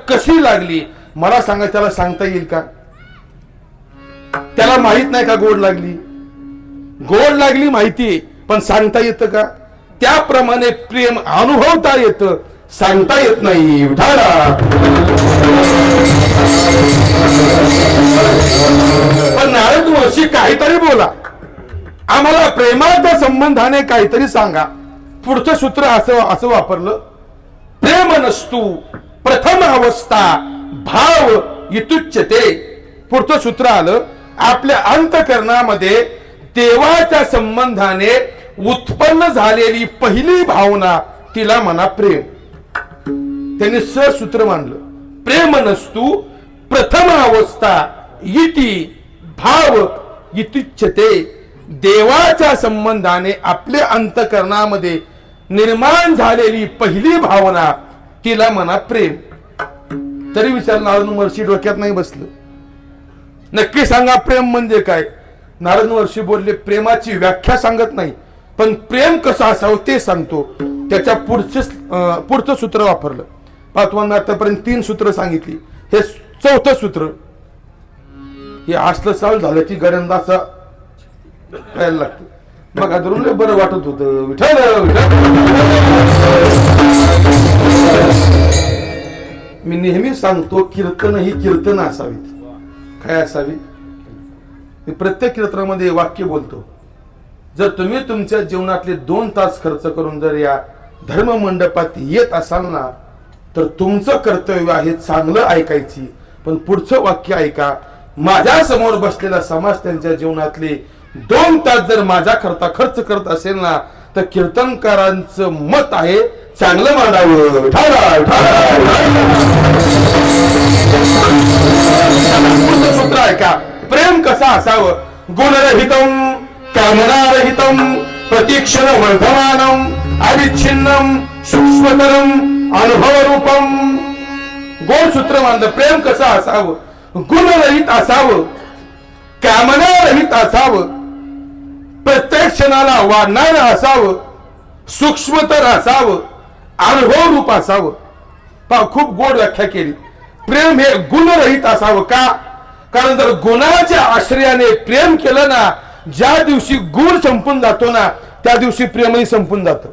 कशी लागली मला सांगा, त्याला सांगता येईल का? त्याला माहित नाही का गोड लागली? गोड लागली माहिती, पण सांगता येतं का? त्याप्रमाणे प्रेम अनुभवता येतं, सांगता येत नाही. पण नारद महर्षी काहीतरी बोला, आम्हाला प्रेमाच्या संबंधाने काहीतरी सांगा. पुढचं सूत्र असं वापरलं, प्रेम नसतू प्रथम अवस्था भाव इतुच्यते. पुढचं सूत्र आलं, आपल्या अंतःकरणामध्ये देवाच्या संबंधाने उत्पन्न झालेली पहिली भावना तिला म्हणा प्रेम. त्यांनी सूत्र मानलं, प्रेम नसतू प्रथम अवस्था इति भाव इतुच्यते. देवाच्या संबंधाने आपल्या अंतःकरणामध्ये निर्माण झालेली पहिली भावना तिला म्हणा प्रेम. तरी विचार नारद महर्षी डोक्यात नाही बसलं. नक्की सांगा प्रेम म्हणजे काय? नारद महर्षी बोलले, प्रेमाची व्याख्या सांगत नाही, पण प्रेम कसं असावं ते सांगतो. त्याच्या पुढचं सूत्र वापरलं. तुम्हाला आतापर्यंत 3 सूत्र सांगितली, हे 4थं सूत्र. हे असलं चालू झालं की गड्यांदा असं करायला लागतं. मग धरून बरं वाटत होतं. विठ्ठल मी नेहमी सांगतो, कीर्तन ही कीर्तन असावीत. काय असावी? मी प्रत्येक कीर्तनामध्ये वाक्य बोलतो, जर तुम्ही तुमच्या जीवनातले 2 तास खर्च करून जर या धर्म मंडपात येत असाल ना, तर तुमचं कर्तव्य आहे चांगलं ऐकायची. पण पुढचं वाक्य ऐका, माझ्या समोर बसलेला समाज त्यांच्या जीवनातले 2 तास जर माझ्या करता खर्च करत असेल ना, तर कीर्तनकारांचं मत आहे चांगलं मांडावं. सूत्र ऐका, प्रेम कसं असावं? गुणरहितम कामनारहितम प्रतीक्षण वर्धमानम अविच्छिन्नम सूक्ष्मतरम अनुभवरूपम. गोड सूत्र मानलं. प्रेम कसं असावं? गुणरहित असावं, कामनारहित असावं, प्रत्येक क्षणाला वाढणारं असावं, सूक्ष्मतर असावं, अनुभव रूप असावं. खूप गोड व्याख्या केली. प्रेम हे गुणरहित असावं. का? कारण जर गुणाच्या आश्रयाने प्रेम केलं ना, ज्या दिवशी गुण संपून जातो ना, त्या दिवशी प्रेमही संपून जातं.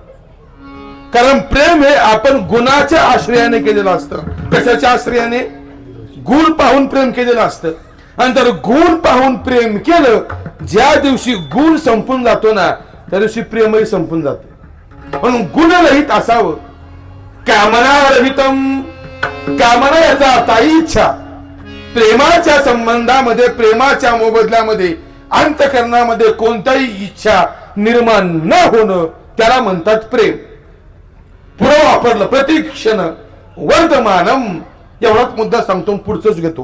कारण प्रेम हे आपण गुणाच्या आश्रयाने केलेलं असतं. कशाच्या आश्रयाने? गुण पाहून प्रेम केलेलं असतं. आणि जर गुण पाहून प्रेम केलं, ज्या दिवशी गुण संपून जातो ना, त्या दिवशी प्रेमही संपून जातं. म्हणून गुणरहित असावं. कामनारहितम, कामना याचा अर्थ इच्छा. प्रेमाच्या संबंधामध्ये, प्रेमाच्या मोबदल्यामध्ये अंतःकरणामध्ये कोणत्याही इच्छा निर्माण न होणं, त्याला म्हणतात प्रेम. पुढे वापरलं प्रतीक्षण वर्धमानम. एवढाच मुद्दा सांगतो, पुढचंच घेतो.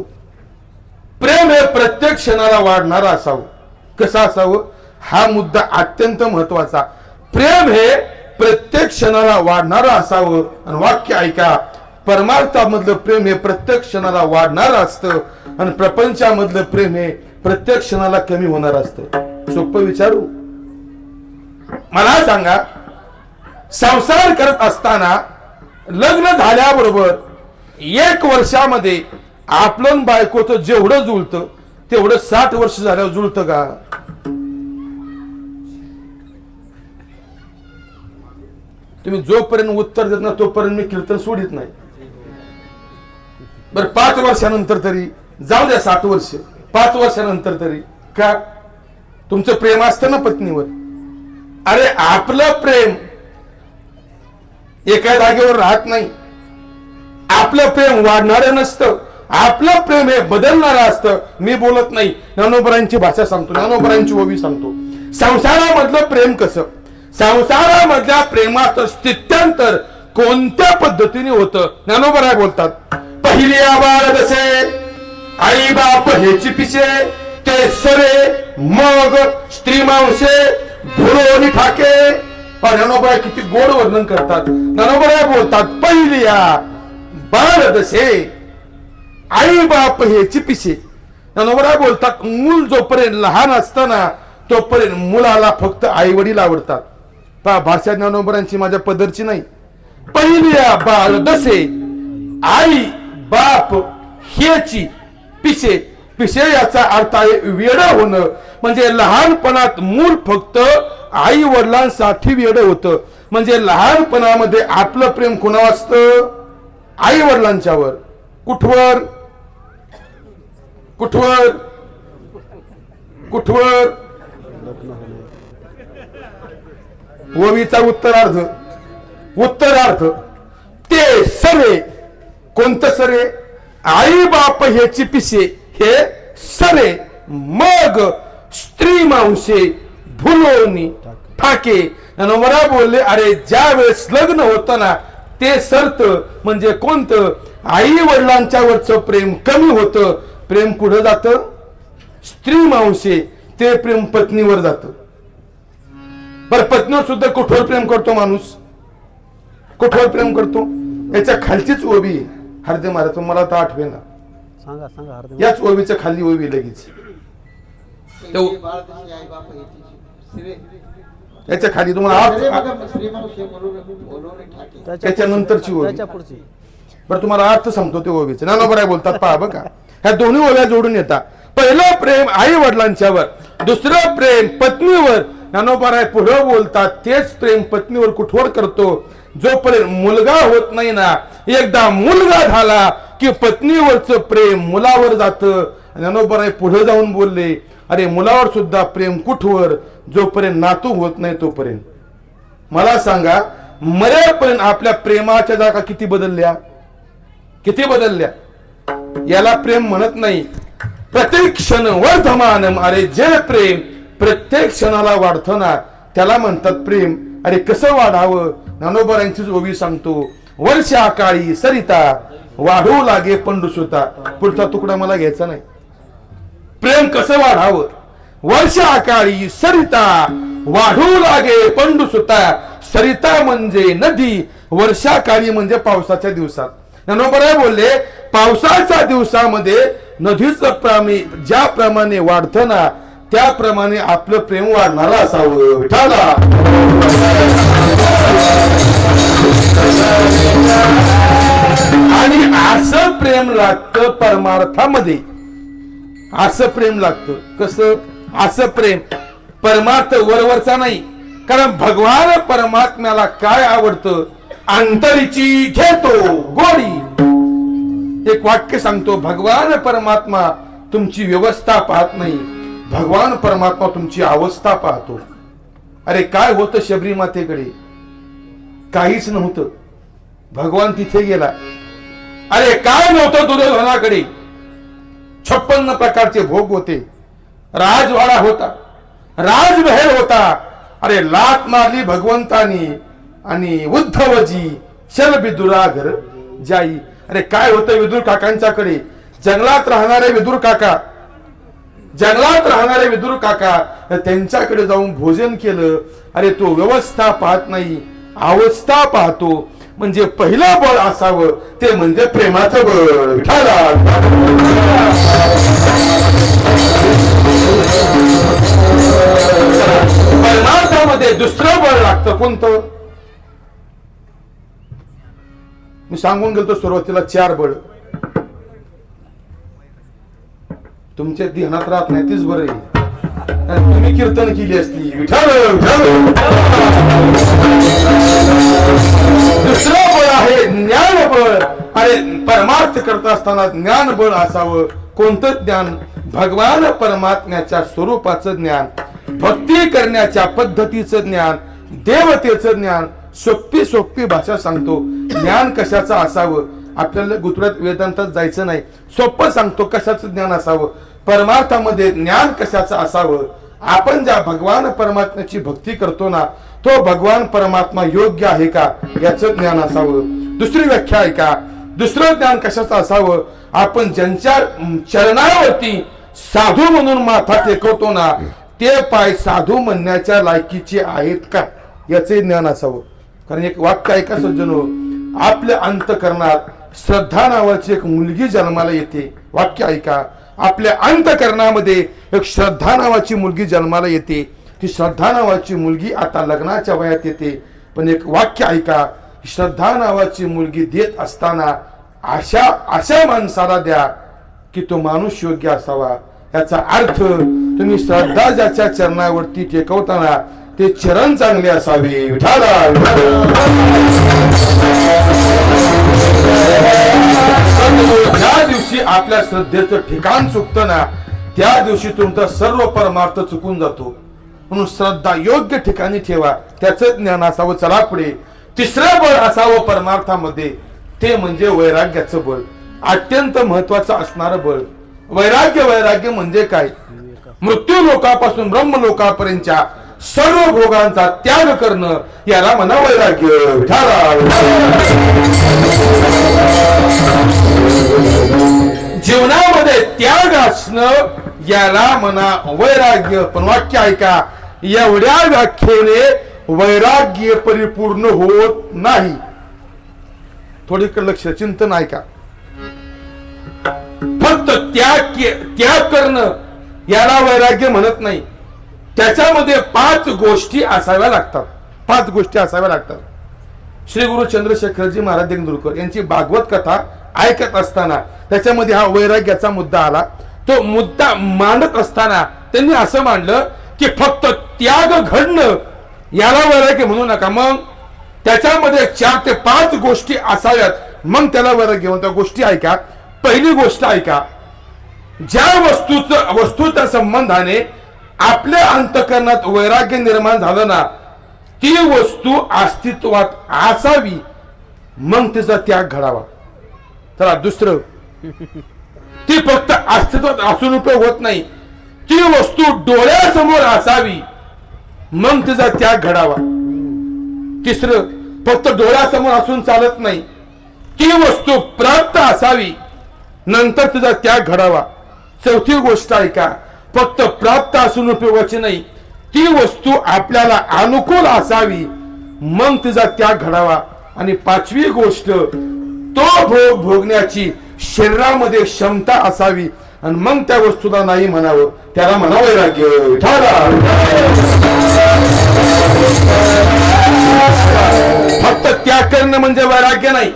प्रेम हे प्रत्येक क्षणाला वाढणारं असावं. कसं असावं? हा मुद्दा अत्यंत महत्वाचा. प्रेम हे प्रत्येक क्षणाला वाढणारं असावं. आणि वाक्य ऐका, परमार्थामधलं प्रेम हे प्रत्येक क्षणाला वाढणारं असतं, आणि प्रपंचामधलं प्रेम हे प्रत्येक क्षणाला कमी होणार असतं. सोपं विचारू? मला सांगा, संसार करत असताना लग्न झाल्याबरोबर 1 वर्षामध्ये आपलं बायकोचं जेवढं जुळतं तेवढं 60 वर्ष झाल्यावर जुळतं का? तुम्ही जोपर्यंत उत्तर देत ना तोपर्यंत मी कीर्तन सोडित नाही. बरं 5 वर्षानंतर तरी जाऊ द्या, 60 वर्ष 5 वर्षानंतर तरी का? तुमचं प्रेम असतं ना पत्नीवर. अरे आपलं प्रेम एका जागेवर राहत नाही. आपलं प्रेम वाढणारं नसतं. आपलं प्रेम हे बदलणारं असतं. मी बोलत नाही, ज्ञानोबरांची भाषा सांगतो, ज्ञानोबरांची ओवी सांगतो. संसारामधलं प्रेम कसं? संसारामधल्या प्रेमाचं स्थित्यांतर कोणत्या पद्धतीने होतं? ज्ञानोबराय बोलतात, पहिली आबाळ जसे आई बाप हेची पिसे ते सरे, मग स्त्री मांसे धुरोनी ठाके. ज्ञानोबराय किती गोड वर्णन करतात. ज्ञानोबराय बोलतात, पहिली बाळ जसे आई बाप हेची पिसे. ज्ञानोबराय बोलतात, मूल जोपर्यंत लहान असताना तोपर्यंत मुलाला फक्त आई वडील आवडतात. भाषा ज्ञानोबरांची माझ्या पदरची नाही. पहिली बाळ जसे आई बाप हेची पिशे पिशे याचा अर्थ आहे वेड होणं. म्हणजे लहानपणात मूल फक्त आई वडिलांसाठी वेड होतं. म्हणजे लहानपणामध्ये आपलं प्रेम कोणावर असतं? आई वडिलांच्यावर. कुठवर कुठवर कुठवर? ओवीचा उत्तरार्थ ते सरे. कोणतं सरे? आई बाप ह्याची पिसे हे सरे. मग स्त्री मांसे भुलोनी ठाके. नवरा बोलले अरे ज्या वेळेस लग्न होतं ना ते सरत. म्हणजे कोणतं? आई वडिलांच्यावरचं प्रेम कमी होतं. प्रेम कुठं जातं? स्त्री मांसे. ते प्रेम पत्नीवर जातं. बरं पत्नीवर सुद्धा कठोर प्रेम करतो माणूस. कठोर प्रेम करतो. याच्या खालचीच ओवी हरदे महाराज मला तर आठवेना. याच ओवीच्या खाली ओवी लगेच याच्या खाली तुम्हाला त्याच्यानंतरची ओवी. बरं तुम्हाला अर्थ सांगतो ते ओवीचे. नानोबराय बोलतात पहा बघा ह्या दोन्ही ओव्या जोडून येतात. पहिलं प्रेम आई वडिलांच्यावर, दुसरं प्रेम पत्नीवर. ज्ञानोबराय पुढे बोलतात तेच प्रेम पत्नीवर कुठवर करतो? जोपर्यंत मुलगा होत नाही ना, एकदा मुलगा झाला की पत्नीवरचं प्रेम मुलावर जातं. ज्ञानोबराय पुढे जाऊन बोलले अरे मुलावर सुद्धा प्रेम कुठवर? जोपर्यंत नातू होत नाही तोपर्यंत. मला सांगा मरेपर्यंत आपल्या प्रेमाच्या जागा किती बदलल्या? किती बदलल्या? याला प्रेम म्हणत नाही. प्रत्येक क्षण वर्धमानम. अरे जे प्रेम प्रत्येक क्षणाला वाढतं ना त्याला म्हणतात प्रेम. अरे कसं वाढावं? ज्ञानोबरांचीच ओवी सांगतो. वर्षा काळी सरिता वाढू लागे पंडुसुता. पुढचा तुकडा मला घ्यायचा नाही. प्रेम कसं वाढावं? वर्षा काळी सरिता वाढू लागे पंडुसुता. सरिता म्हणजे नदी, वर्षा काळी म्हणजे पावसाच्या दिवसात. ज्ञानोबराय बोलले पावसाच्या दिवसामध्ये नदीचं पाणी ज्याप्रमाणे वाढतं ना त्याप्रमाणे आपलं प्रेम वाढणारं असावं. विठाला आणि असं प्रेम लागतं परमार्थामध्ये. असं प्रेम लागतं. कसं? असं प्रेम परमार्थ वरवरचा नाही. कारण भगवान परमात्म्याला काय आवडतं? अंतरीची घेतो गोडी. एक वाक्य सांगतो. भगवान परमात्मा तुमची व्यवस्था पाहत नाही, भगवान परमात्मा तुमची अवस्था पाहतो. अरे काय होतं शबरी मातेकडे? काहीच नव्हतं. भगवान तिथे गेला. अरे काय नव्हतं दुर्योधनाकडे? 56 प्रकारचे भोग होते, राजवाडा होता, राजमहल होता. अरे लात मारली भगवंतानी आणि उद्धवजी चल विदुरा घर जाई. अरे काय होतं विदुर काकांच्याकडे? जंगलात राहणारे विदुर काका, जंगलात राहणारे विदुर काका त्यांच्याकडे जाऊन भोजन केलं. अरे तो व्यवस्था पाहत नाही, अवस्था पाहतो. म्हणजे पहिलं बळ असावं ते म्हणजे प्रेमाचं बळ. परमार्थामध्ये दुसरं बळ लागतं. कोणतं? मी सांगून गेलो सुरुवातीला 4 बळ. तुमच्या ध्यानात राहत नाही तीच बरं आहे. तुम्ही कीर्तन केली असती विठाल. दुसरं बळ आहे ज्ञान बळ. अरे परमार्थ करत असताना ज्ञान बळ असावं. कोणतं ज्ञान? भगवान परमात्म्याच्या स्वरूपाचं ज्ञान, भक्ती करण्याच्या पद्धतीचं ज्ञान, देवतेचं ज्ञान. सोपी भाषा सांगतो. ज्ञान कशाचं असावं? आपल्याला गुजरात वेदांतात जायचं नाही. सोपं सांगतो कशाचं ज्ञान असावं. परमार्थामध्ये ज्ञान कशाचं असावं? आपण ज्या भगवान परमात्म्याची भक्ती करतो ना तो भगवान परमात्मा योग्य आहे का याचं ज्ञान असावं. दुसरी व्याख्या आहे का? दुसरं ज्ञान कशाचं असावं? आपण ज्यांच्या चरणावरती साधू म्हणून माथा टेकवतो ना ते पाय साधू म्हणण्याच्या लायकीचे आहेत का याचे ज्ञान असावं. कारण एक वाक्य आहे का सज्जनो? आपल्या अंतकरणात श्रद्धा नावाची एक मुलगी जन्माला येते. वाक्य ऐका. आपल्या अंतकरणामध्ये एक श्रद्धा नावाची मुलगी जन्माला येते. ती श्रद्धा नावाची मुलगी आता लग्नाच्या वयात येते. पण एक वाक्य ऐका. श्रद्धा नावाची मुलगी देत असताना अशा माणसाला द्या की तो माणूस योग्य असावा. याचा अर्थ तुम्ही श्रद्धा ज्याच्या चरणावरती टेकवताना ते चरण चांगले असावे. ज्या दिवशी आपल्या श्रद्धेचं ठिकाण चुकतं ना त्या दिवशी तुमचा सर्व परमार्थ चुकून जातो. म्हणून श्रद्धा योग्य ठिकाणी ठेवा. त्याचं ज्ञान असावं. चला पुढे. तिसरं बळ असावं परमार्थामध्ये ते म्हणजे वैराग्याचं बळ. अत्यंत महत्वाचं असणारं बळ. वैराग्य म्हणजे काय? मृत्यू लोकापासून ब्रह्म लोकापर्यंतच्या सर्व भोगांचा त्याग करणं याला म्हणा वैराग्य. जीवनामध्ये त्याग असणं याला म्हणा वैराग्य. पण वाक्य ऐका, एवढ्या व्याख्येने वैराग्य परिपूर्ण होत नाही. थोडीकडे लक्ष चिंतन ऐका. फक्त त्याग करणं याला वैराग्य म्हणत नाही. त्याच्यामध्ये 5 गोष्टी असाव्या लागतात. 5 गोष्टी असाव्या लागतात. श्री गुरु चंद्रशेखरजी महाराज देगलूरकर यांची भागवत कथा ऐकत असताना त्याच्यामध्ये हा वैराग्याचा मुद्दा आला. तो मुद्दा मांडत असताना त्यांनी असं मांडलं की फक्त त्याग घडणं याला वैराग्य म्हणू नका. मग त्याच्यामध्ये 4 ते 5 गोष्टी असाव्यात, मग त्याला वैराग्य म्हणतात. गोष्टी ऐका. पहिली गोष्ट ऐका, ज्या वस्तूच्या संबंधाने आपल्या अंतःकरणात वैराग्य निर्माण झालं ना ती वस्तू अस्तित्वात असावी, मग तिचा त्याग घडावा. चला दुसरं, ती फक्त अस्तित्वात असून उपयोग होत नाही. ती वस्तू डोळ्यासमोर असावी, मग तिचा त्याग घडावा. तिसरं, फक्त डोळ्यासमोर असून चालत नाही. ती वस्तू प्राप्त असावी, नंतर तिचा त्याग घडावा. चौथी गोष्ट ऐका, फक्त प्राप्त असून उपयोगाची नाही, ती वस्तू आपल्याला अनुकूल असावी, मग तिचा त्याग घडावा. आणि 5वी गोष्ट, तो भोग भोगण्याची शरीरामध्ये क्षमता असावी, आणि मग त्या वस्तूला नाही म्हणावं, त्याला म्हणावं वैराग्य. फक्त त्याग करणं म्हणजे वैराग्य नाही,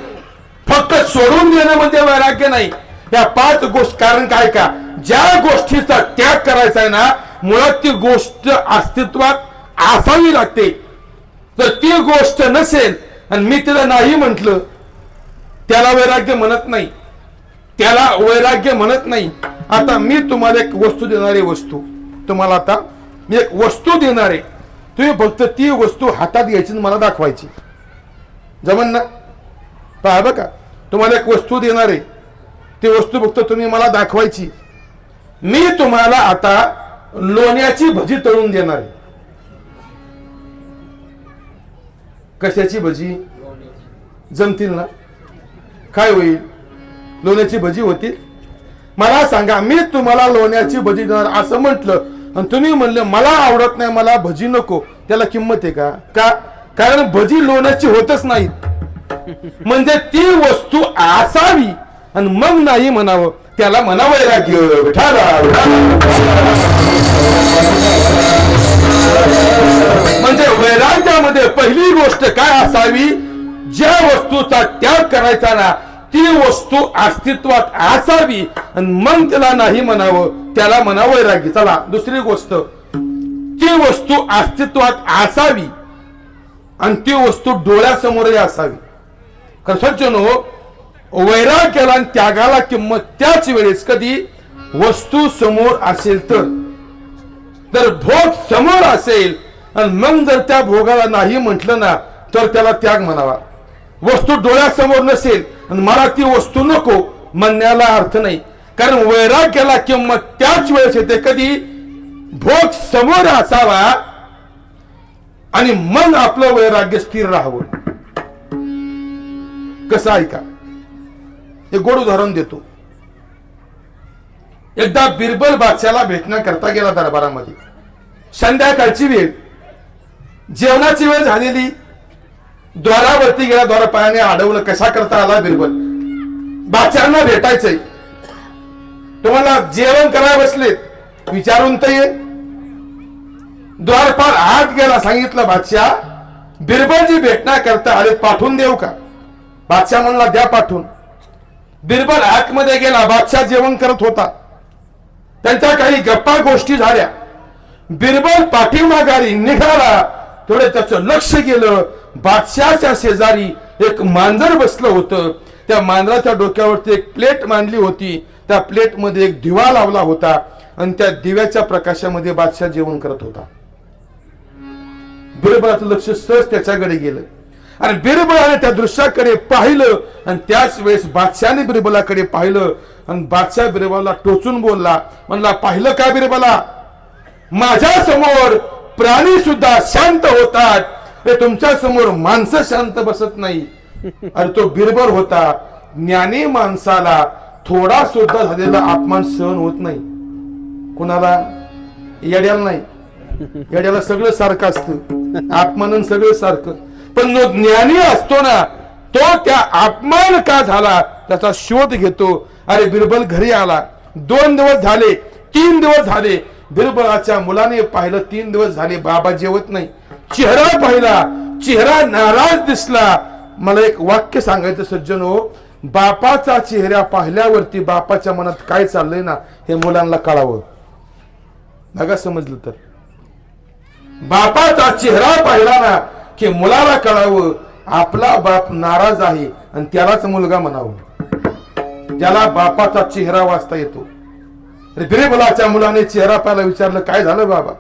फक्त सोडून देणं म्हणजे वैराग्य नाही. या 5 गोष्टी. कारण काय का, ज्या गोष्टीचा त्याग करायचा आहे ना मुळात ती गोष्ट अस्तित्वात असावी लागते. तर ती गोष्ट नसेल आणि मी तिला नाही म्हटलं त्याला वैराग्य म्हणत नाही. त्याला वैराग्य म्हणत नाही. आता मी तुम्हाला एक वस्तू देणारी तुम्हाला आता मी एक वस्तू देणार आहे. तुम्ही फक्त ती वस्तू हातात घ्यायची मला दाखवायची. जमन ना? पहा बघा, तुम्हाला एक वस्तू देणार आहे, ती वस्तू फक्त तुम्ही मला दाखवायची. मी तुम्हाला आता लोण्याची भजी तळून देणार आहे. कशाची भजी? जमतील ना? काय होईल? लोण्याची भजी होतील. मला सांगा, मी तुम्हाला लोण्याची भजी देणार असं म्हटलं आणि तुम्ही म्हणले मला आवडत नाही, मला भजी नको, त्याला किंमत आहे का? कारण भजी लोण्याची होतच नाही. म्हणजे ती वस्तू असावी आणि मग नाही म्हणावं, त्याला म्हणा वैराग्य. म्हणजे वैराग्यामध्ये पहिली गोष्ट काय असावी, ज्या वस्तूचा त्याग करायचा ना ती वस्तू अस्तित्वात असावी आणि मग त्याला नाही म्हणावं, त्याला म्हणा वैराग्य. चला दुसरी गोष्ट, ती वस्तू अस्तित्वात असावी आणि ती वस्तू डोळ्यासमोरही असावी. सज्जनो, वैराग्याला आणि त्यागाला किंमत त्याच वेळेस कधी वस्तू समोर असेल तर भोग समोर असेल आणि मग जर त्या भोगाला नाही म्हटलं ना तर त्याला त्याग म्हणावा. वस्तू डोळ्यासमोर नसेल आणि मला ती वस्तू नको म्हणण्याला अर्थ नाही. कारण वैराग्याला किंमत त्याच वेळेस येते कधी भोग समोर असावा आणि मग आपलं वैराग्य स्थिर राहावं. कसं ऐका, एक गोड उदाहरण देतो. एकदा बिरबल बादशाला भेटण्याकरता गेला दरबारामध्ये. संध्याकाळची वेळ, जेवणाची वेळ झालेली. द्वारावरती गेला, द्वारपायाने अडवलं. कशा करता आला बिरबल? बादशांना भेटायचंय. तुम्हाला जेवण करायला बसलेत, विचारून तर ये. द्वारपाल आत गेला, सांगितलं बादशाह बिरबलजी भेटण्याकरता आले, पाठवून देऊ का? बादशाह म्हणला द्या पाठवून. बिरबल आतमध्ये गेला, बादशाह जेवण करत होता, त्यांच्या काही गप्पा गोष्टी झाल्या. बिरबल पाठीमाघारी निघाला, थोडे त्याचं लक्ष गेलं, बादशाहच्या शेजारी एक मांजर बसलं होतं. त्या मांजराच्या डोक्यावरती एक प्लेट मांडली होती, त्या प्लेट मध्ये एक दिवा लावला होता आणि त्या दिव्याच्या प्रकाशामध्ये बादशाह जेवण करत होता. बिरबलाचं लक्ष सहज त्याच्याकडे गेलं आणि बिरबलाने त्या दृश्याकडे पाहिलं आणि त्याच वेळेस बादशाहने बिरबलाकडे पाहिलं आणि बादशाह बिरबलाला टोचून बोलला, म्हणला, पाहिलं का बिरबला, माझ्या समोर प्राणी सुद्धा शांत होतात, हे तुमच्या समोर माणसं शांत बसत नाही. अरे तो बिरबल होता. ज्ञानी माणसाला थोडा सुद्धा झालेला अपमान सहन होत नाही. कुणाला? येड्याला नाही. येड्याला सगळं सारखं असतं, अपमान सगळं सारखं. पण जो ज्ञानी असतो ना, तो त्या अपमान का झाला त्याचा शोध घेतो. अरे बिरबल घरी आला, 2 दिवस झाले, 3 दिवस झाले, बिरबलाच्या मुलाने पाहिलं, 3 दिवस झाले बाबा जेवत नाही. चेहरा पाहिला, चेहरा नाराज दिसला. मला एक वाक्य सांगायचं सज्जन हो, बापाचा चेहरा पाहिल्यावरती बापाच्या मनात काय चाललंय ना हे मुलांना कळावं. बघा समजलं तर, बापाचा चेहरा पाहिला ना की मुलाला कळावं आपला बाप नाराज आहे आणि त्यालाच मुलगा म्हणावं. त्याला बापाचा चेहरा वाचता येतो. बिरबलाच्या मुलाने चेहरा पाहिला, विचारलं, काय झालं बाबा,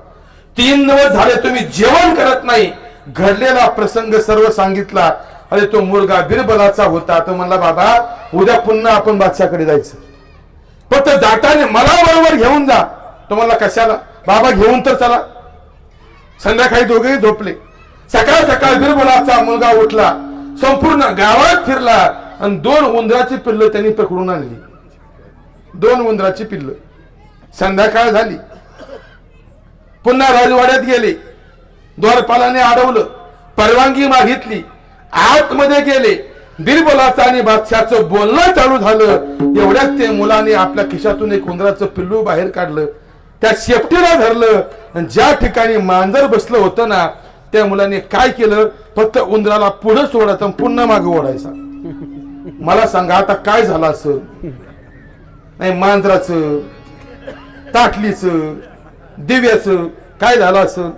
3 दिवस झाले तुम्ही जेवण करत नाही. घडलेला प्रसंग सर्व सांगितला. अरे तो मुलगा बिरबलाचा होता. तो म्हणला, बाबा उद्या पुन्हा आपण बादशाहकडे जायचं, फक्त जाताना मला बरोबर घेऊन जा. तो म्हणला, कशाला बाबा, घेऊन तर चला. संध्याकाळी दोघेही झोपले. सकाळ सकाळ बिरबलाचा मुलगा उठला, संपूर्ण गावात फिरला आणि 2 उंदराची पिल्ल त्यांनी पकडून आणली. 2 उंदराची पिल्ल. संध्याकाळ झाली, पुन्हा राजवाड्यात गेले. द्वारपालाने अडवलं, परवानगी मागितली, आतमध्ये गेले. बिरबलाचं आणि बादशाहचं बोलणं चालू झालं. एवढ्यात ते मुलाने आपल्या खिशातून एक उंदराचं पिल्लू बाहेर काढलं, त्या शेपटीला धरलं आणि ज्या ठिकाणी मांजर बसलं होतं ना त्या मुलाने काय केलं, फक्त उंदराला पुढे सोडायचं, पुन्हा मागे ओढायचा. मला सांगा आता काय झालं असं? नाही, मांजराचं, ताटलीचं, दिव्याचं काय झालं असं?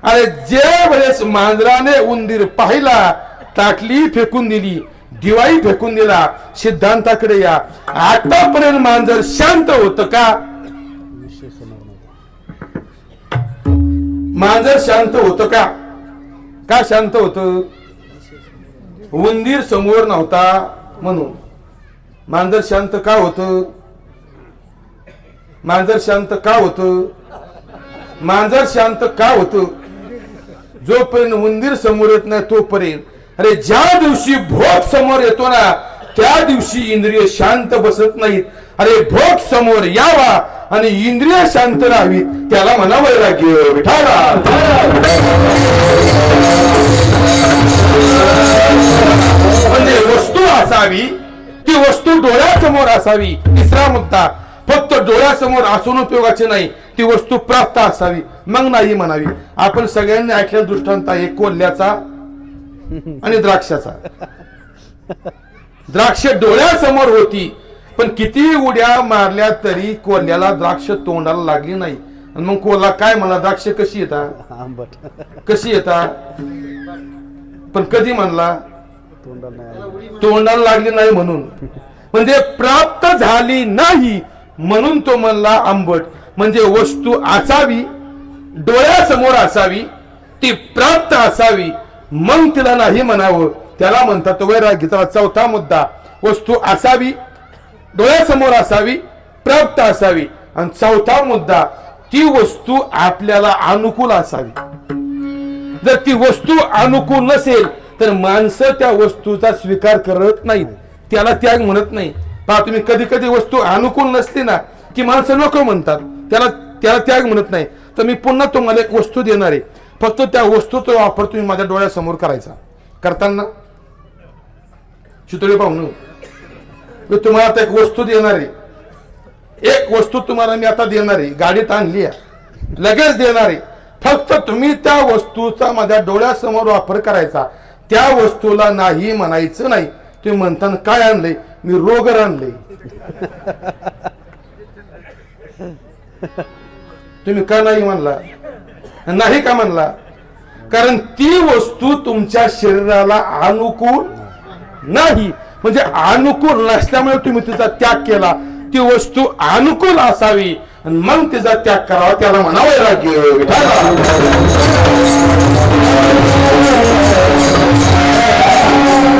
अरे जे वेळेस मांजराने उंदीर पाहिला, ताटली फेकून दिली, दिवाळी फेकून दिला. सिद्धांताकडे या. आतापर्यंत मांजर शांत होतं का? मांजर शांत होतं का? का शांत होतं? उंदीर समोर नव्हता म्हणून. मांजर शांत का होतं? मांजर शांत का होतं? मांजर शांत का होतं? जोपर्यंत उंदीर समोर येत नाही तोपर्यंत. अरे ज्या दिवशी भोग समोर येतो ना त्या दिवशी इंद्रिय शांत बसत नाहीत. अरे भोग समोर यावा आणि इंद्रिय शांत राहावी, त्याला म्हणा वैराग्य. विठाला म्हणजे वस्तू असावी, ती वस्तू डोळ्यासमोर असावी. 3रा मुद्दा, फक्त डोळ्यासमोर असून उपयोगाचे नाही, ती वस्तू प्राप्त असावी, मग नाही म्हणावी. आपण सगळ्यांनी ऐकलेला दृष्टांत आहे कोल्ह्याचा आणि द्राक्षाचा. द्राक्ष डोळ्यासमोर होती, पण किती उड्या मारल्या तरी कोल्ह्याला द्राक्ष तोंडाला लागली नाही. आणि मग कोल्हा काय म्हणला, द्राक्ष कशी येतात, कशी येतात, पण कधी म्हणला तोंडाला लागली नाही म्हणून. म्हणजे प्राप्त झाली नाही म्हणून तो म्हणला आंबट. म्हणजे वस्तू असावी, डोळ्यासमोर असावी, ती प्राप्त असावी, मग तिला नाही म्हणावं, त्याला म्हणतात वैराग्य. 4था मुद्दा, वस्तू असावी, डोळ्यासमोर असावी, प्राप्त असावी. आणि 4था मुद्दा, ती वस्तू आपल्याला अनुकूल असावी. जर ती वस्तू अनुकूल नसेल तर माणसं त्या वस्तूचा स्वीकार करत नाहीत, त्याला त्याग म्हणत नाही. पहा तुम्ही, कधी कधी वस्तू अनुकूल नसली ना की माणसं नको म्हणतात, त्याला त्याग म्हणत नाही. तर मी पुन्हा तुम्हाला एक वस्तू देणार आहे, फक्त त्या वस्तूचा वापर तुम्ही माझ्या डोळ्यासमोर करायचा. करताना चितळे पाहून मी तुम्हाला आता एक वस्तू देणार आहे. एक वस्तू तुम्हाला मी आता देणार आहे, गाडीत आणली आहे, लगेच देणार आहे. फक्त तुम्ही त्या वस्तूचा माझ्या डोळ्यासमोर वापर करायचा. त्या वस्तूला नाही म्हणायचं नाही. तुम्ही म्हणताना काय आणलंय, मी रोगर आणले. तुम्ही का नाही म्हणला? नाही का म्हणला? कारण ती वस्तू तुमच्या शरीराला अनुकूल नाही, म्हणजे अनुकूल नसल्यामुळे तुम्ही तिचा त्याग केला. ती वस्तू अनुकूल असावी आणि मग तिचा त्याग करावा, त्याला म्हणावं वैराग्य.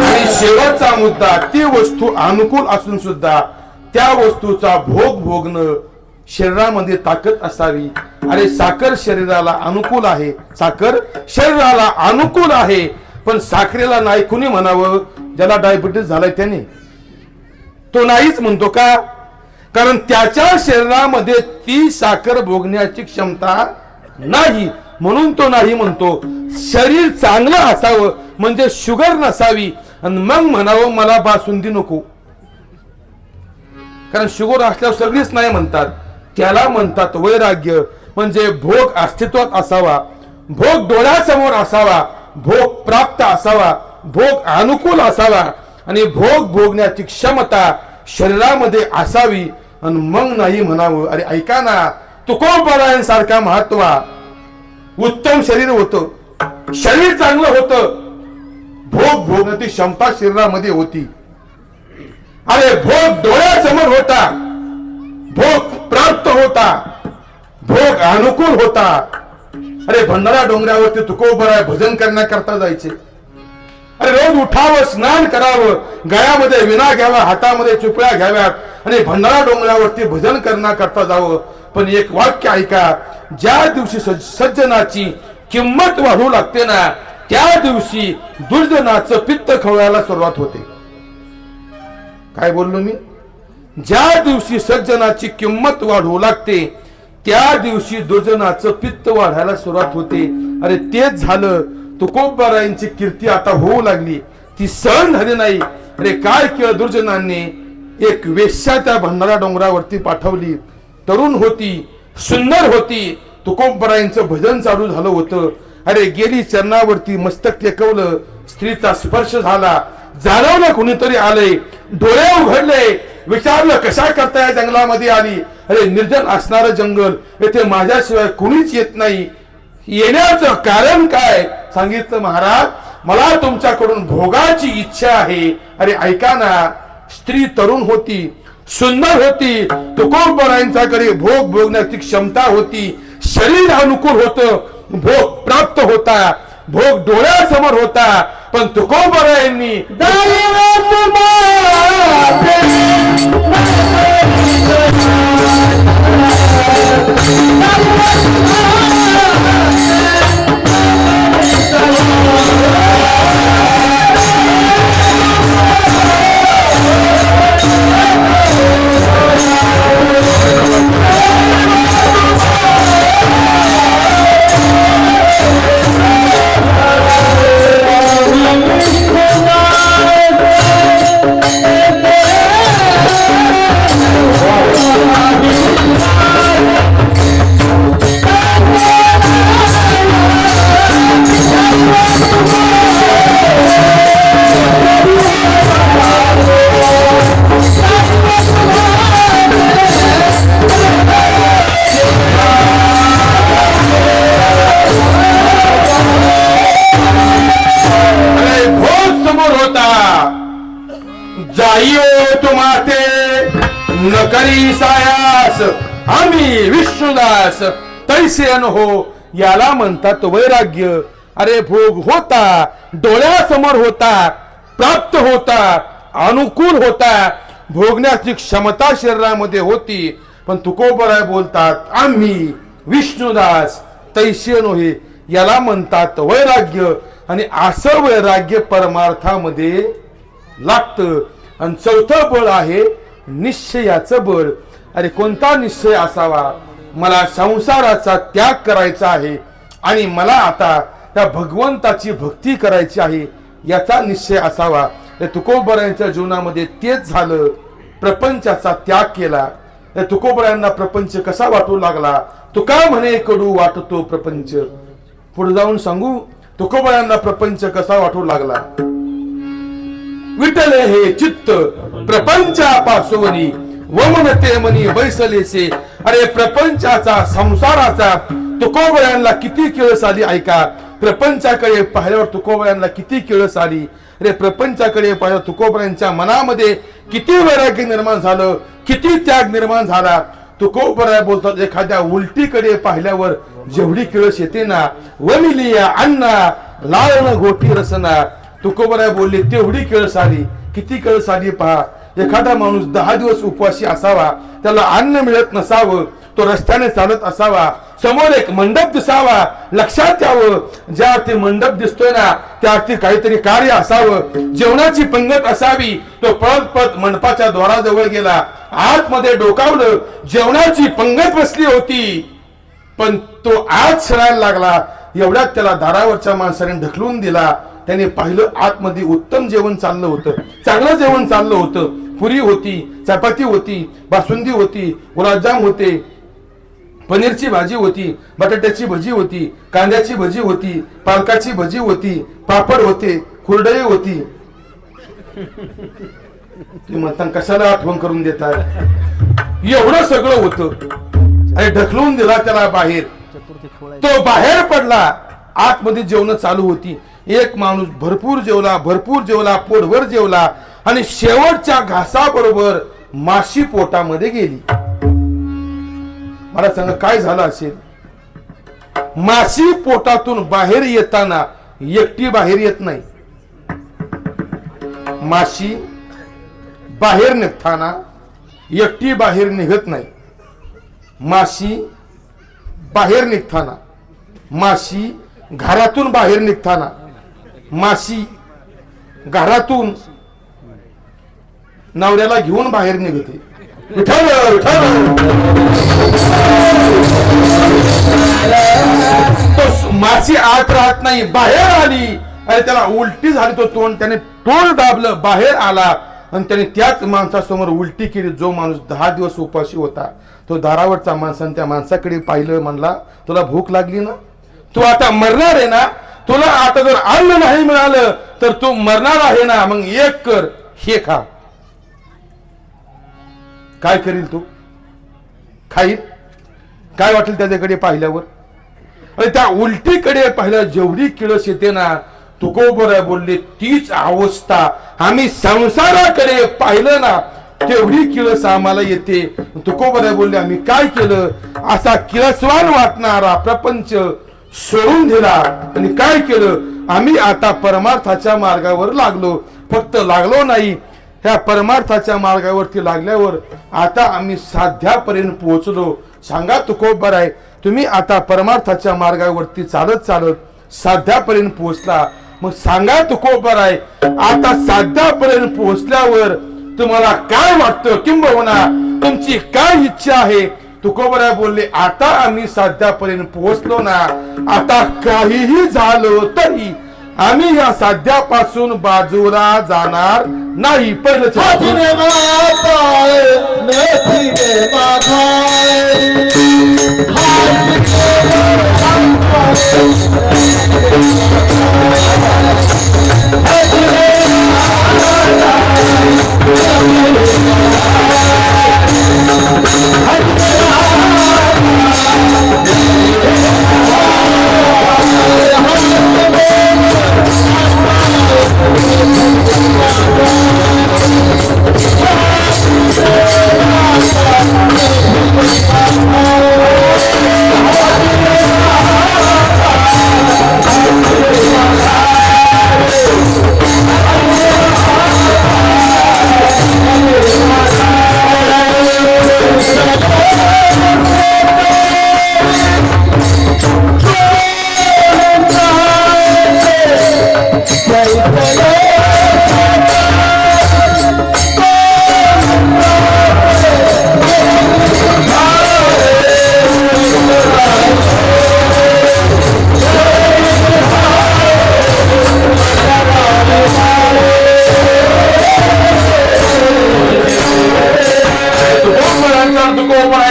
आणि शेवटचा मुद्दा, ती वस्तू अनुकूल असून सुद्धा त्या वस्तूचा भोग भोगणं शरीरामध्ये ताकद असावी. अरे साखर शरीराला अनुकूल आहे, साखर शरीराला अनुकूल आहे, पण साखरेला नाही कुणी म्हणावं? ज्याला डायबिटीस झालाय त्याने. तो नाहीच म्हणतो का? कारण त्याच्या शरीरामध्ये ती साखर भोगण्याची क्षमता नाही, म्हणून तो नाही म्हणतो. शरीर चांगलं असावं म्हणजे शुगर नसावी आणि मग म्हणावं मला बासुंदी नको. कारण शुगर असल्यावर सगळीच नाही म्हणतात, त्याला म्हणतात वैराग्य. म्हणजे भोग अस्तित्वात असावा, भोग डोळ्यासमोर असावा, भोग प्राप्त असावा, भोग अनुकूल असावा आणि भोग भोगण्याची क्षमता शरीरामध्ये असावी आणि मग नाही म्हणावं. अरे ऐका ना, तुकोबरायांसारखा महात्मा उत्तम शरीर होतं, शरीर चांगलं होतं, भोग भोगण्याची क्षमता शरीरामध्ये होती. अरे भोग डोळ्यासमोर होता, भोग प्राप्त होता, भोग अनुकूल होता. अरे भंडारा डोंगरावरती तुकोबराय भजन करण्याकरता जायचे. अरे रोज उठावं, स्नान करावं, गळ्यामध्ये विणा घ्यावा, हातामध्ये चुपड्या घ्याव्यात आणि भंडारा डोंगरावरती भजन करण्याकरता जावं. पण एक वाक्य ऐका, ज्या दिवशी सज्जनाची किंमत वाढू लागते ना, त्या दिवशी दुर्जनाचं पित्त खवळायला सुरुवात होते. काय बोललो मी? ज्या दिवशी सज्जनाची किंमत वाढू लागते त्या दिवशी दुर्जनाचं पित्त वाढायला सुरुवात होते. अरे तेच झालं. तुकोबरायांची कीर्ती आता होऊ लागली, ती सहन झाली नाही. अरे काय केलं दुर्जनांनी? एक वेश्या त्या भंडारा डोंगरावरती पाठवली. तरुण होती, सुंदर होती. तुकोबरायांचं भजन चालू झालं होतं. अरे गेली, चरणावरती मस्तक टेकवलं, स्त्रीचा स्पर्श झाला, जाणवलं कुणीतरी आलंय, डोळे उघडले, विचारलं कशा करता या जंगलामध्ये आली? अरे निर्जन असणारं जंगल, येथे माझ्याशिवाय कुणीच येत नाही, येण्याचं कारण काय? सांगितलं महाराज मला तुमच्याकडून भोगाची इच्छा आहे. अरे ऐका ना, स्त्री तरुण होती, सुंदर होती, तुकोबरायांच्याकडे भोग भोगण्याची क्षमता होती, शरीर अनुकूल होतं, भोग प्राप्त होता, भोग डोळ्यासमोर होता. पण तुकोबरायांनी नकरी सायास आम्ही विष्णुदास तैसे हो, याला म्हणतात वैराग्य. अरे भोग होता, डोळ्यासमोर होता, प्राप्त होता, अनुकूल होता, भोगण्याची क्षमता शरीरामध्ये होती. पण तुकोबराय बोलतात आम्ही विष्णुदास तैसे हे, याला म्हणतात वैराग्य. आणि असं वैराग्य परमार्थामध्ये लागतं. आणि चौथं बळ आहे निश्चयाचं बळ. अरे कोणता निश्चय असावा? मला संसाराचा त्याग करायचा आहे आणि मला आता त्या भगवंताची भक्ती करायची आहे, याचा निश्चय असावा. तुकोबरायांच्या जीवनामध्ये तेच झालं. प्रपंचाचा त्याग केला. तुकोबरायांना प्रपंच कसा वाटू लागला? तुका म्हणे कडू वाटतो प्रपंच. पुढे जाऊन सांगू तुकोबरायांना प्रपंच कसा वाटू लागला. विटले हे चित्त प्रपंचापासोनी वमनते मनी बैसलेसे. अरे प्रपंचाचा संसाराचा तुकोबऱ्यांना किती किळस आली. ऐका, प्रपंचाकडे पाहिल्यावर तुकोबऱ्यांना किती किळस आली. अरे प्रपंचाकडे पाहिल्यावर तुकोबऱ्यांच्या मनामध्ये किती वैराग्य निर्माण झालं, किती त्याग निर्माण झाला. तुकोबराय बोलतात, एखाद्या उलटीकडे पाहिल्यावर जेवढी किळस येते ना, वमिलिया अन्ना लाळण घोटी रसना. तुकोबराय बोलले तेवढी किळस आली. किती किळस आली पहा. एखादा माणूस 10 दिवस उपवासी असावा, त्याला अन्न मिळत नसावं, तो रस्त्याने चालत असावा, समोर एक मंडप दिसावा, लक्षात यावं ज्या अर्थी मंडप दिसतोय ना त्या अर्थी काहीतरी कार्य असावं, जेवणाची पंगत असावी. तो पळत पळत मंडपाच्या द्वाराजवळ गेला, आतमध्ये डोकावलं, जेवणाची पंगत बसली होती, पण तो आत शिरायला लागला. एवढ्यात त्याला दारावरच्या माणसाने ढकलून दिला. त्याने पाहिलं आतमध्ये उत्तम जेवण चाललं होतं, चांगलं जेवण चाललं होतं. पुरी होती, चपाती होती, बासुंदी होती, गुलाबजाम होते, पनीरची भाजी होती, बटाट्याची भजी होती, कांद्याची भजी होती, पालकाची भजी होती, पापड होते, खुरडई होती. तुम्ही म्हणता कशाला आठवण करून देताय. एवढं सगळं होतं आणि ढकलून दिला त्याला बाहेर. तो बाहेर पडला. आतमध्ये जेवण चालू होती. एक माणूस भरपूर जेवला, पोटभर जेवला आणि शेवटच्या घासाबरोबर माशी पोटामध्ये गेली. मला सांगा काय झालं असेल. माशी पोटातून बाहेर येताना एकटी बाहेर येत नाही. माशी बाहेर निघताना एकटी बाहेर निघत नाही. माशी बाहेर निघताना, माशी घरातून बाहेर निघताना, माशी घरातून नवऱ्याला घेऊन बाहेर निघते. तो माशी आत राहत नाही, बाहेर आली आणि त्याला उलटी झाली. तो त्याने तोंड दाबलं, बाहेर आला आणि त्याने त्याच माणसासमोर उलटी केली. जो माणूस 10 दिवस उपाशी होता, तो दारावरचा माणसाने त्या माणसाकडे पाहिलं, म्हणला तुला भूक लागली ना, तू आता मरणार आहे ना, तुला आता जर अन्न नाही मिळालं तर तू मरणार आहे ना, मग एक कर, हे खा. काय करील तू? खाईल. काय वाटेल त्याच्याकडे पाहिल्यावर? आणि त्या उलटीकडे पाहिल्या जेवढी किळस येते ना, तुकोबराय बोलले तीच अवस्था आम्ही संसाराकडे पाहिलं ना तेवढी किळस आम्हाला येते. तुकोबराय बोलले आम्ही काय केलं, असा किळसवान वाटणारा प्रपंच सोडून दिला आणि काय केलं, आम्ही आता परमार्थाच्या मार्गावर लागलो. फक्त लागलो नाही, त्या परमार्थाच्या मार्गावरती लागल्यावर आता आम्ही साध्यापर्यंत पोहोचलो. सांगा तुकोबराय, तुम्ही आता परमार्थाच्या मार्गावरती चालत चालत साध्यापर्यंत पोहोचला. मग सांगा तुकोबराय, आता साध्यापर्यंत पोहोचल्यावर तुम्हाला काय वाटतं, किंबहुना तुमची काय इच्छा आहे? तुकोबराय बोलले आता आम्ही साध्यापर्यंत पोहोचलो ना, आता काहीही झालं तरी आम्ही या साध्यापासून बाजूला जाणार नाही. पहिलं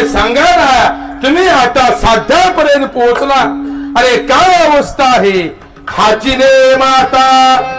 सांगा ना, तुम्ही आता साध्यापर्यंत पोहोचला. अरे काय अवस्था आहे. हाचीने माता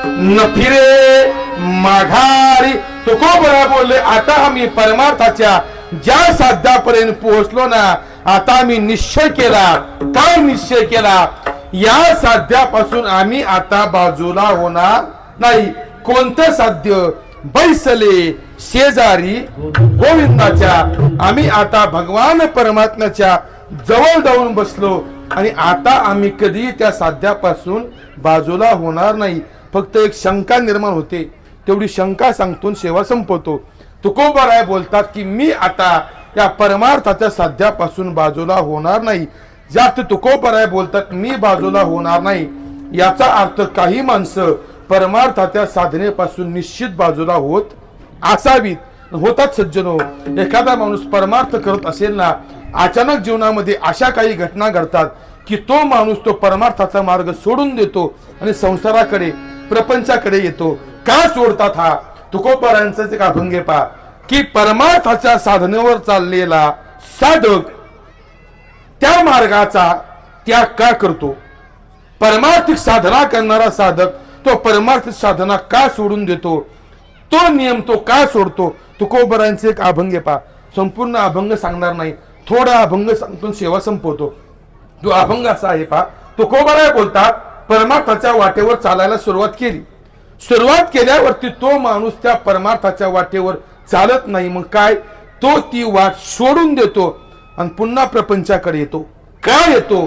न फिरे माघारी. तुकोबरा बोलले आता आम्ही परमार्थाच्या ज्या साध्यापर्यंत पोहोचलो ना, आता आम्ही निश्चय केला. काय निश्चय केला? या साध्यापासून आम्ही आता बाजूला होणार नाही. कोणतं साध्य? बैसले शेजारी गोविंदाच्या. आम्ही आता भगवान परमात्म्याच्या जवळ जाऊन बसलो आणि आता आम्ही कधी त्या साध्यापासून बाजूला होणार नाही. फक्त एक शंका निर्माण होते, तेवढी शंका सांगतून सेवा संपवतो. तुकोबाराय बोलतात की मी आता या परमार्थाच्या साध्यापासून बाजूला होणार नाही. जास्त तुकोबाराय बोलतात मी बाजूला होणार नाही. याचा अर्थ काही माणसं परमार्थाच्या साधनेपासून निश्चित बाजूला होत असावीत, होतात सज्जनो. एखादा माणूस परमार्थ करत असेल ना, अचानक जीवनामध्ये अशा काही घटना घडतात की तो माणूस तो परमार्थाचा मार्ग सोडून देतो आणि संसाराकडे प्रपंचाकडे येतो. का सोडतात? हा तुकोबारायांचा एक अभंग पहा की परमार्थाच्या साधनेवर चाललेला साधक त्या मार्गाचा त्याग का करतो? परमार्थिक साधना करणारा साधक तो परमार्थिक साधना का सोडून देतो? तो नियम तो का सोडतो? तुकोबारायांचे एक अभंग पहा. संपूर्ण अभंग सांगणार नाही, थोडा अभंग सांगतो, सेवा संपवतो. तो अभंग असा आहे पहा. तुकोबाराय बोलतात परमार्थाच्या वाटेवर चालायला सुरुवात केली. सुरुवात केल्यावरती तो माणूस त्या परमार्थाच्या वाटेवर चालत नाही. मग काय? तो ती वाट सोडून देतो आणि पुन्हा प्रपंचाकडे येतो. का येतो?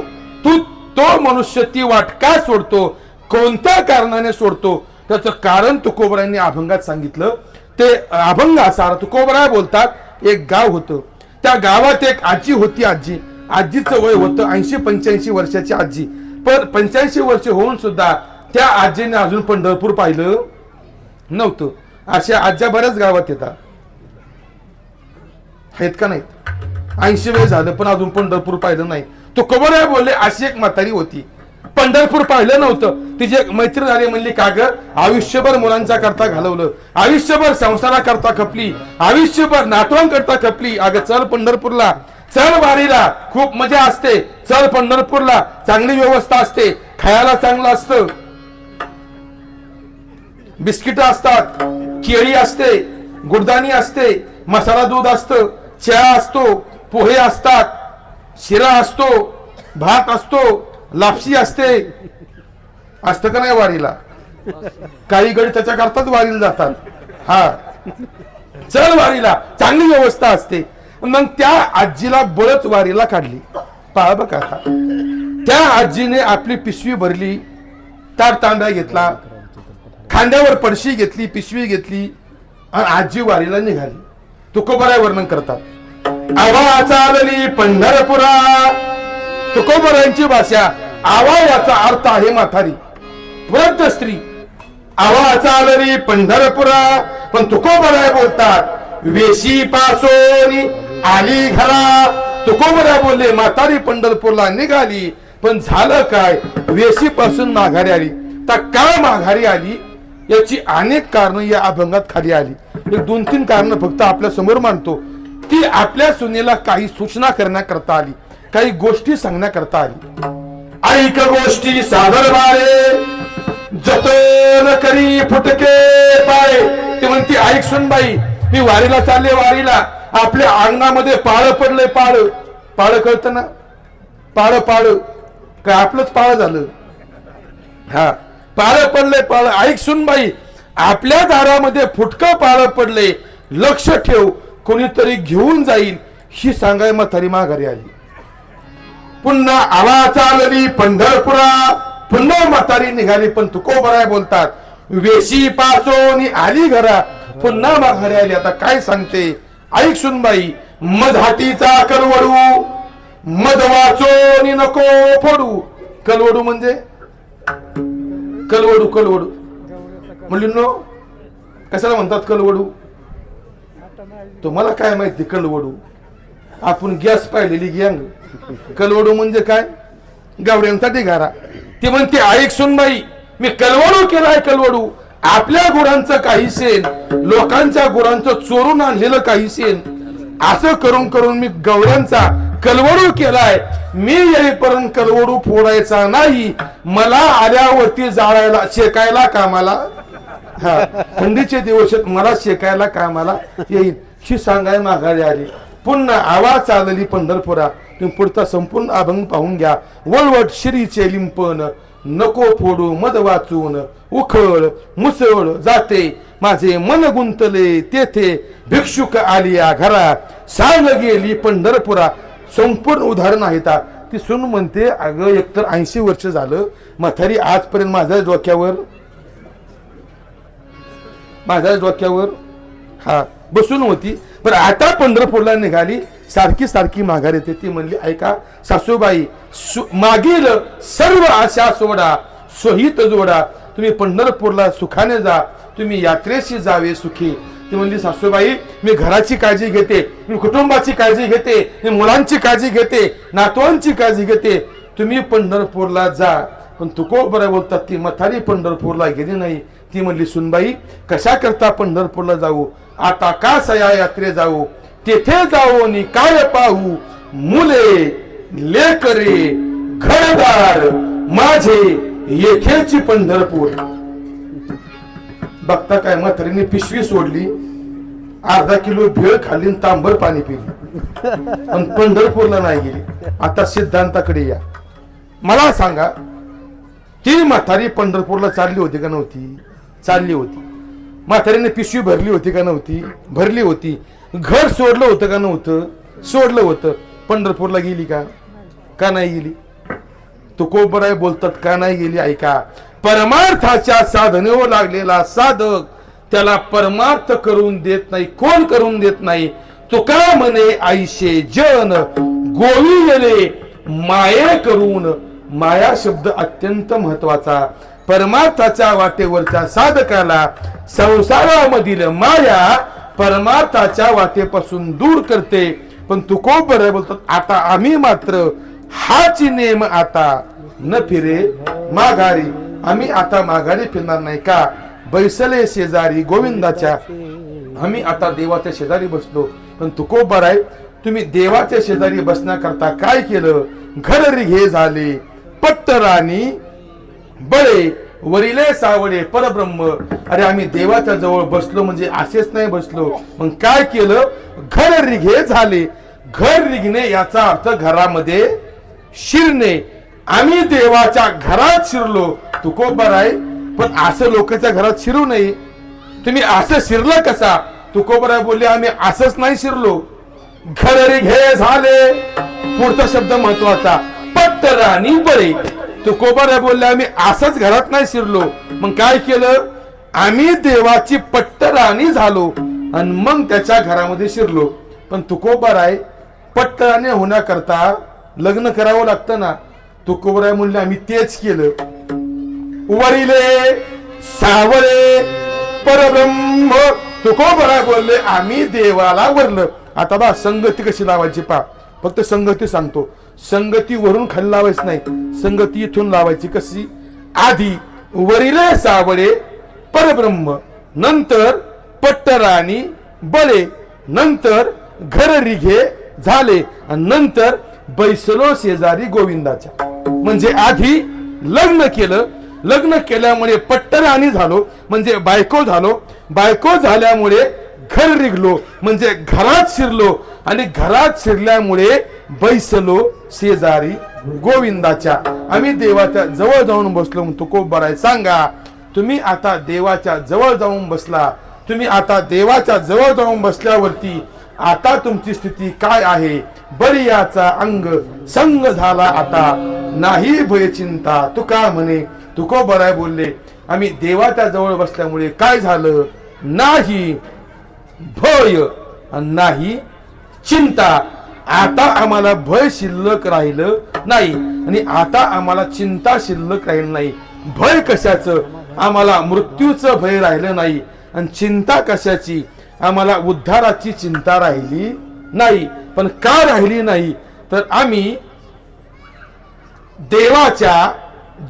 तो मनुष्य ती वाट का सोडतो? कोणत्या कारणाने सोडतो? त्याचं कारण तुकोबारायांनी अभंगात सांगितलं. ते अभंग असा. तुकोबाराय बोलतात एक गाव होतं. त्या गावात एक आजी होती. आजीचं वय होतं 80-85 वर्षाची आजी. पण 85 वर्ष होऊन सुद्धा त्या आजीने अजून पंढरपूर पाहिलं नव्हतं. अशा आज्या बऱ्याच गावात येतात, आहेत का नाहीत? 80 वय झालं पण अजून पंढरपूर पाहिलं नाही. तुकोबाराय बोलले अशी एक म्हातारी होती, पंढरपूर पाहिलं नव्हतं. तिची एक मैत्रीण झाली, म्हणली का ग आयुष्यभर मुलांच्या करता घालवलं, आयुष्यभर संसाराकरता खपली, आयुष्यभर नातवांकरता खपली. अगं चल पंढरपूरला, चल वारीला, खूप मजा असते, चल पंढरपूरला, चांगली व्यवस्था असते, खायला चांगलं असतं, बिस्किट असतात, केळी असते, गुडदाणी असते, मसाला दूध असतं, चहा असतो, पोहे असतात, शिरा असतो, भात असतो, लापशी असते. असतं का नाही वारीला? काही गडी त्याच्या करताच वारीला जातात. हा चल वारीला, चांगली व्यवस्था असते. मग त्या आजीला बळच वारीला काढली. पहा बघा, त्या आजीने आपली पिशवी भरली, तार तांब्या घेतला, खांद्यावर पडशी घेतली, पिशवी घेतली आणि आजी वारीला निघाली. तुकोबाराय वर्णन करतात. आवा चालली पंढरपुरा. तुकोबारायांची भाषा. आवा याचा अर्थ आहे म्हातारी, वृद्ध स्त्री. आवा चालली पंढरपुरा. पण तुकोबाराय बोलतात वेशी पासून आली घरा. तुकोबाराय बोलले म्हातारी पंढरपूरला निघाली, पण झालं काय? वेशी पासून माघारी आली. तर का माघारी आली याची अनेक कारण या अभंगात खाली आली. एक 2-3 कारण फक्त आपल्या समोर मांडतो. ती आपल्या सुनेला काही सूचना करण्याकरता आली, काही गोष्टी सांगण्याकरता आली. ऐक गोष्टी सादर बाळे, जतन करी फुटके पाय. ते म्हणते ऐक सुनबाई, मी वारीला चालले, वारीला आपल्या अंगणामध्ये पाळ पडलंय. पाळ कळतं ना? पाळ काय आपलंच पाळ झालं? हा, पाळ पडलंय, पाळ. ऐक सुनबाई, आपल्या दारामध्ये फुटकं पाळ पडले, लक्ष ठेव, कोणीतरी घेऊन जाईल. ही सांगाय म्हातारी माघारी आली. पुन्हा आवा चालली पंढरपुरा. पुन्हा म्हातारी निघाली. पण तुकोबाराय बोलतात वेशी पासून आली घरा, पुन्हा माघारी आली. आता काय सांगते? ऐक सुनबाई, मध हातीचा कलवडू, मध वाचोनी नको फोडू. कलवडू म्हणजे कलवडू मुलींनो, कशाला म्हणतात कलवडू? तुम्हाला काय माहिती कलवडू? आपण गॅस पाहिलेली गँग. कलवडू म्हणजे काय? गावड्यांचा ढिगारा. ते म्हणते ऐक सुनबाई, मी कलवडू केलाय. कलवडू आपल्या गुरांचं काही सेन, लोकांच्या गुरांचं चोरून आणलेलं काही सेन, असं करून करून मी गवड्यांचा कलवडू केलाय. मी येईपर्यंत कलवडू फोडायचा नाही, मला आल्यावरती जाळायला शेकायला कामाला हा थंडीचे दिवस आहेत, मला शेकायला कामाला येईल ही सांगाय माघारी आली. पुन्हा आवाज चालली पंढरपुरा. तुम्ही पुढचा संपूर्ण अभंग पाहून घ्या. वळवट श्रीचे लिंपण नको फोडू मद वाचून, उखळ मुसळ जाते माझे मन गुंतले तेथे, भिक्षुक आलिया घरा सांग गेली पंढरपुरा. संपूर्ण उदाहरण आहे. ती सून म्हणते, अगं एकतर 80 वर्ष झालं म्हातारी आजपर्यंत माझ्या डोक्यावर हा बसून होती, पण आता पंढरपूरला निघाली, सारखी सारखी माघार येते. ती म्हणली, ऐका सासूबाई, मागील सर्व आशा सोडा, सोहित जोडा, तुम्ही पंढरपूरला सुखाने जा, तुम्ही यात्रेशी जावे सुखी. ती म्हणली, सासूबाई मी घराची काळजी घेते, मी कुटुंबाची काळजी घेते, मी मुलांची काळजी घेते, नातवांची काळजी घेते, तुम्ही पंढरपूरला जा. पण तुकोबराय बोलतात, ती म्हातारी पंढरपूरला गेली नाही. ती म्हणली, सुनबाई कशा करता पंढरपूरला जाऊ, आता का सया यात्रे जाऊ, तेथे जाऊ नि काय पाहू, मुले लेकरे घरदार माझे येथेची पंढरपूर. बघता काय म्हातारीने पिशवी सोडली, अर्धा किलो भेळ खाल्ली, तांबर पाणी पिली, पण पंढरपूरला नाही गेली. आता सिद्धांताकडे या. मला सांगा, ती म्हातारी पंढरपूरला चालली होती का नव्हती? चालली होती. म्हातारीने पिशवी भरली होती का नव्हती? भरली होती. घर सोडलं होतं का नव्हतं? सोडलं होतं. पंढरपूरला गेली का? का नाही गेली? तुकोबराय बोलतात, का नाही गेली? ऐका, परमार्थाच्या साधनेवर लागलेला साधक त्याला परमार्थ करून देत नाही. कोण करून देत नाही? तुका म्हणे आईशे जन गोविले माये करून. माया शब्द अत्यंत महत्वाचा. परमार्थाच्या वाटेवरच्या साधकाला संसारामधील माया परमार्थाच्या वाटेपासून दूर करते. पण तुकोबराय बोलतात, आता आम्ही मात्र हाच नेम आता न फिरे माघारी. आम्ही आता माघारी फिरणार नाही. का? बैसले शेजारी गोविंदाच्या. आम्ही आता देवाच्या शेजारी बसलो. पण तुकोबराय, तुम्ही देवाच्या शेजारी बसण्याकरता काय केलं? घर रिघे झाले पट्टराणी बळे, वरिले सावळे परब्रह्म. अरे आम्ही देवाच्या जवळ बसलो म्हणजे असेच नाही बसलो, मग काय केलं? घर रिघे झाले. घर रिघणे याचा अर्थ घरामध्ये शिरणे. आम्ही देवाच्या घरात शिरलो. तुकोबराय, पण असं लोकांच्या घरात शिरू नये. तुम्ही असं शिरलं कसा? तुकोबराय बोलले, आम्ही असंच नाही शिरलो. घर रिघे झाले. पुढचा शब्द महत्वाचा, पट्टराणी बळे. तुकोबराय बोलले, आम्ही असंच घरात नाही शिरलो, मग काय केलं? आम्ही देवाची पट्टराणी झालो आणि मग त्याच्या घरामध्ये शिरलो. पण तुकोबराय, पट्टराणी होण्याकरता लग्न करावं लागतं ना. तुकोबराय म्हणले, आम्ही तेच केलं. वरिले सावळे परब्रह्म. तुकोबराय बोलले, आम्ही देवाला वरलं. आता बा संगती कशी लावायची पा, फक्त संगती सांगतो. संगती वरून खाली लावायची नाही, संगती इथून लावायची. कशी? आधी वरिले सावळे परब्रह्म, नंतर पट्टराणी बळे, नंतर घर रिघे झाले, आणि नंतर बैसलो शेजारी गोविंदाच्या. म्हणजे आधी लग्न केलं, लग्न केल्यामुळे पट्टराणी झालो म्हणजे बायको झालो, बायको झाल्यामुळे घर रिघलो म्हणजे घरात शिरलो, आणि घरात शिरल्यामुळे बैसलो शेजारी गोविंदाच्या. आम्ही देवाच्या जवळ जाऊन बसलो. तुकोबराय सांगा, तुम्ही आता देवाच्या जवळ जाऊन बसला. तुम्ही आता देवाच्या जवळ जाऊन बसल्यावरती आता तुमची स्थिती काय आहे? बरियाचा अंग संग झाला आता, नाही भय चिंता. तुका म्हणे, तुकोबराय बोलले, आम्ही देवाच्या जवळ बसल्यामुळे काय झालं? नाही भय आणि नाही चिंता. आता आम्हाला भय शिल्लक राहिलं नाही आणि आता आम्हाला चिंता शिल्लक राहिलं नाही. भय कशाचं? आम्हाला मृत्यूचं भय राहिलं नाही, आणि चिंता कशाची? आम्हाला उद्धाराची चिंता राहिली नाही. पण का राहिली नाही? तर आम्ही देवाच्या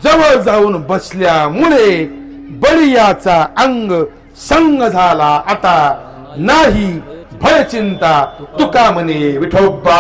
जवळ जाऊन बसल्यामुळे बळीयाचा अंग संग झाला आता, नाही भय चिंता. तुका म्हणे विठोबा.